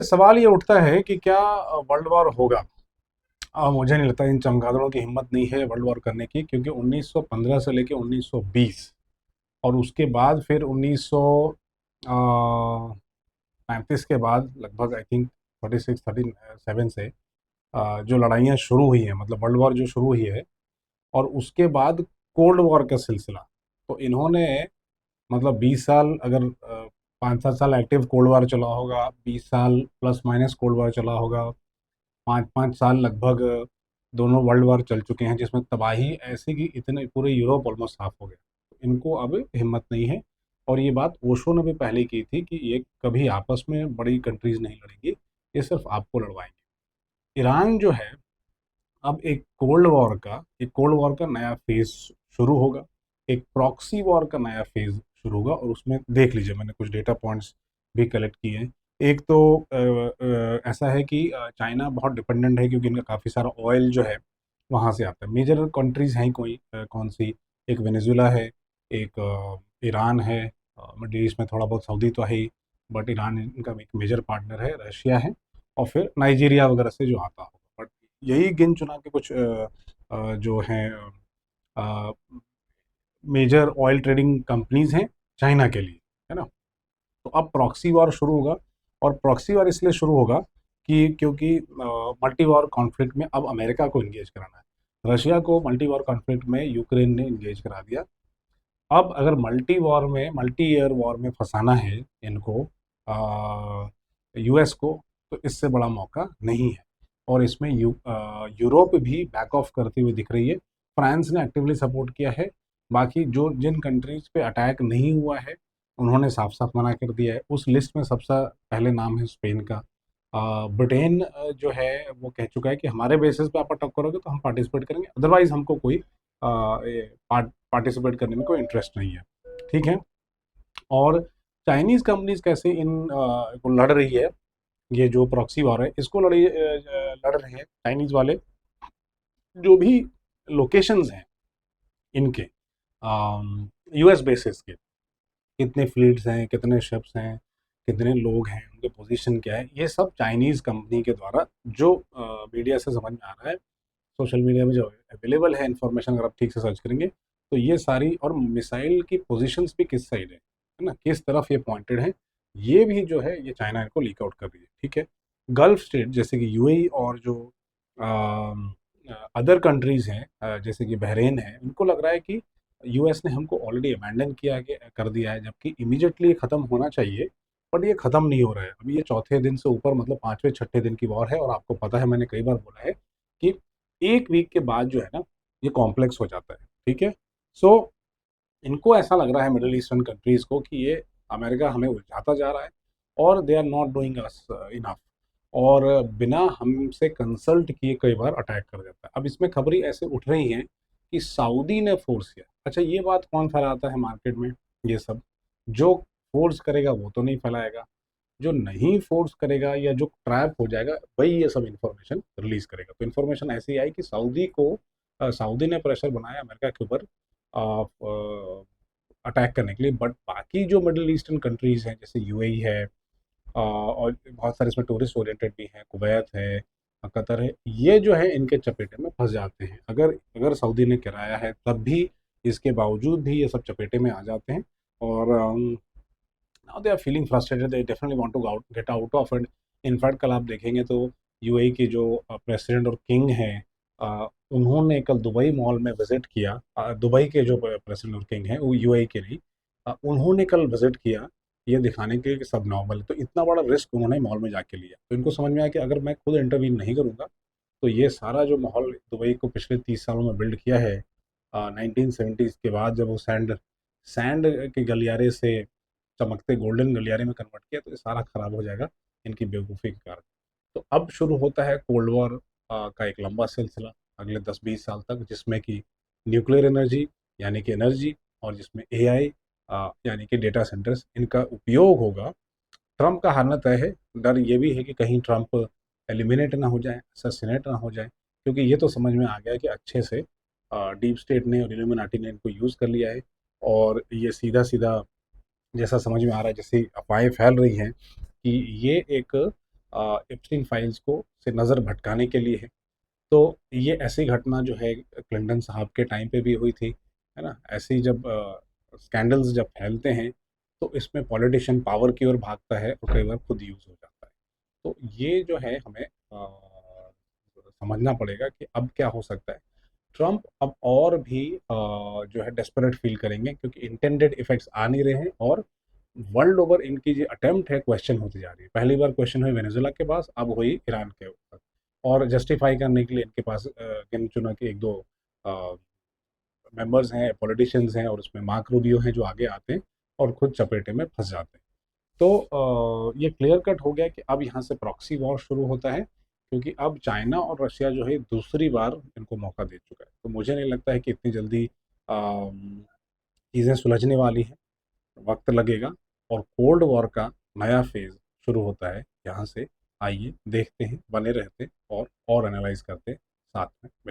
सवाल ये उठता है कि क्या वर्ल्ड वॉर होगा। मुझे नहीं लगता इन चमगादड़ों की हिम्मत नहीं है वर्ल्ड वॉर करने की, क्योंकि 1915 से लेके 1920 और उसके बाद फिर 1935 के बाद लगभग आई थिंक 36-37 से जो लड़ाइयाँ शुरू हुई हैं, मतलब वर्ल्ड वॉर जो शुरू हुई है, और उसके बाद कोल्ड वॉर का सिलसिला। तो इन्होंने मतलब 20 साल, अगर 5-7 साल एक्टिव कोल्ड वॉर चला होगा, 20 साल प्लस माइनस कोल्ड वॉर चला होगा, 5-5 साल लगभग दोनों वर्ल्ड वॉर चल चुके हैं, जिसमें तबाही ऐसी कि इतने पूरे यूरोप ऑलमोस्ट साफ हो गया। इनको अब हिम्मत नहीं है। और ये बात ओशो ने भी पहले की थी कि ये कभी आपस में बड़ी कंट्रीज नहीं लड़ेंगी, ये सिर्फ आपको लड़वाएंगे। ईरान जो है, अब एक कोल्ड वॉर का नया फेज शुरू होगा, एक प्रॉक्सी वॉर का नया फेज शुरू होगा। और उसमें देख लीजिए, मैंने कुछ डेटा पॉइंट्स भी कलेक्ट किए हैं। एक तो ऐसा है कि चाइना बहुत डिपेंडेंट है, क्योंकि इनका काफ़ी सारा ऑयल जो है वहाँ से आता है। मेजर कंट्रीज हैं कोई कौन सी, एक वेनेजुला है, एक ईरान है, मिडल ईस्ट में थोड़ा बहुत सऊदी तो है ही, बट ईरान इनका एक मेजर पार्टनर है, रशिया है, और फिर नाइजीरिया वगैरह से जो आता हो। बट यही गिन चुना के कुछ जो हैं मेजर ऑयल ट्रेडिंग कंपनीज हैं चाइना के लिए, है ना। तो अब प्रॉक्सी वॉर शुरू होगा। और प्रॉक्सी वॉर इसलिए शुरू होगा कि क्योंकि मल्टी वॉर कॉन्फ्लिक्ट में अब अमेरिका को इंगेज कराना है। रशिया को मल्टी वॉर कॉन्फ्लिक्ट में यूक्रेन ने इंगेज करा दिया। अब अगर मल्टी ईयर वॉर में फंसाना है इनको, यूएस को, तो इससे बड़ा मौका नहीं है। और इसमें यूरोप भी बैक ऑफ करती हुई दिख रही है। फ्रांस ने एक्टिवली सपोर्ट किया है। बाकी जो जिन कंट्रीज पे अटैक नहीं हुआ है, उन्होंने साफ साफ मना कर दिया है। उस लिस्ट में सबसे पहले नाम है स्पेन का। ब्रिटेन जो है वो कह चुका है कि हमारे बेसिस पे आप अटैक करोगे तो हम पार्टिसिपेट करेंगे, अदरवाइज हमको कोई पार्टिसिपेट करने में कोई इंटरेस्ट नहीं है। ठीक है। और चाइनीज कंपनीज कैसे को लड़ रही है, ये जो प्रॉक्सी वॉर है इसको लड़ रहे हैं चाइनीज वाले। जो भी लोकेशंस हैं इनके यूएस बेसिस के, कितने फ्लीट्स हैं, कितने शिप्स हैं, कितने लोग हैं, उनके पोजीशन क्या है, ये सब चाइनीज कंपनी के द्वारा जो मीडिया से समझ में आ रहा है, सोशल मीडिया में जो अवेलेबल है इन्फॉर्मेशन, अगर आप ठीक से सर्च करेंगे तो ये सारी, और मिसाइल की पोजीशंस भी किस साइड है ना, किस तरफ ये पॉइंटेड है, ये भी जो है ये चाइना इनको लीक आउट कर रही है। ठीक है। गल्फ स्टेट जैसे कि यूएई और जो अदर कंट्रीज हैं जैसे कि बहरीन है, उनको लग रहा है कि यूएस ने हमको ऑलरेडी अबैंडन कर दिया है, जबकि इमीडिएटली ख़त्म होना चाहिए। बट ये ख़त्म नहीं हो रहा है। अभी ये चौथे दिन से ऊपर, मतलब पाँचवें छठे दिन की वॉर है। और आपको पता है, मैंने कई बार बोला है कि एक वीक के बाद जो है ना, ये कॉम्प्लेक्स हो जाता है। ठीक है। सो इनको ऐसा लग रहा है मिडिल ईस्टर्न कंट्रीज को कि ये अमेरिका हमें उलझाता जा रहा है, और they are not doing us enough, और बिना हमसे कंसल्ट किए कई बार अटैक कर देता है। अब इसमें खबरें ऐसे उठ रही हैं कि सऊदी ने फोर्स किया। अच्छा, ये बात कौन फैलाता है मार्केट में? ये सब जो फोर्स करेगा वो तो नहीं फैलाएगा, जो नहीं फोर्स करेगा या जो ट्रैप हो जाएगा वही ये सब इन्फॉर्मेशन रिलीज करेगा। तो इन्फॉर्मेशन ऐसी आई कि सऊदी ने प्रेशर बनाया अमेरिका के ऊपर अटैक करने के लिए। बट बाकी जो मिडिल ईस्टर्न कंट्रीज हैं जैसे यूएई है, और बहुत सारे इसमें टूरिस्ट ओरिएंटेड भी हैं, कुवैत है, कतर है, ये जो है इनके चपेटे में फंस जाते हैं। अगर अगर सऊदी ने कराया है तब भी, इसके बावजूद भी ये सब चपेटे में आ जाते हैं। और now they are feeling frustrated, they definitely want to get out of it. In fact कल आप देखेंगे तो यूएई के जो प्रेसिडेंट और किंग हैं, उन्होंने कल दुबई मॉल में विजिट किया। दुबई के जो प्रेसिडेंट और किंग हैं वो यूएई के नहीं, उन्होंने कल विजिट किया, ये दिखाने के लिए कि सब नॉर्मल है। तो इतना बड़ा रिस्क उन्होंने मॉल में जाके लिया। तो इनको समझ में आया कि अगर मैं खुद इंटरवीन नहीं करूंगा, तो ये सारा जो माहौल दुबई को पिछले 30 सालों में बिल्ड किया है, 1970s के बाद जब वो सैंड सैंड के गलियारे से चमकते गोल्डन गलियारे में कन्वर्ट किया, तो ये सारा खराब हो जाएगा इनकी बेवकूफ़ी के कारण। तो अब शुरू होता है कोल्ड वॉर का एक लंबा सिलसिला अगले 10-20 साल तक, जिसमें कि न्यूक्लियर एनर्जी यानी कि एनर्जी, और जिसमें एआई यानी कि डेटा सेंटर्स, इनका उपयोग होगा। ट्रंप का हारना तय है। डर ये भी है कि कहीं ट्रंप एलिमिनेट ना हो जाए, असैसिनेट ना हो जाए, क्योंकि ये तो समझ में आ गया है कि अच्छे से डीप स्टेट ने और इल्यूमिनाटी ने इनको यूज़ कर लिया है। और ये सीधा सीधा जैसा समझ में आ रहा है, जैसे अफवाहें फैल रही हैं कि ये एक एप्स्टीन फाइल्स को से नज़र भटकाने के लिए है। तो ये ऐसी घटना जो है क्लिंटन साहब के टाइम पे भी हुई थी, है ना? ऐसे ही जब स्कैंडल्स जब फैलते हैं, तो इसमें पॉलिटिशियन पावर की ओर भागता है और कई बार खुद यूज़ हो जाता है। तो ये जो है हमें समझना पड़ेगा कि अब क्या हो सकता है। ट्रम्प अब और भी जो है डेस्परेट फील करेंगे क्योंकि इंटेंडेड इफेक्ट्स आ नहीं रहे हैं और वर्ल्ड ओवर इनकी जो अटेम्प्ट है क्वेश्चन होती जा रही है। पहली बार क्वेश्चन हुई वेनेजुला के पास, अब हुई ईरान के ऊपर। और जस्टिफाई करने के लिए इनके पास गिन चुना के एक दो मेंबर्स हैं, पॉलिटिशियंस हैं और उसमें मार्क रूबियो हैं जो आगे आते हैं और खुद चपेटे में फंस जाते हैं। तो ये क्लियर कट हो गया कि अब यहाँ से प्रॉक्सी वॉर शुरू होता है क्योंकि अब चाइना और रशिया जो है दूसरी बार इनको मौका दे चुका है। तो मुझे नहीं लगता है कि इतनी जल्दी चीज़ें सुलझने वाली हैं, वक्त लगेगा और कोल्ड वॉर का नया फेज शुरू होता है यहाँ से। आइए देखते हैं, बने रहते और एनालाइज करते साथ में मिल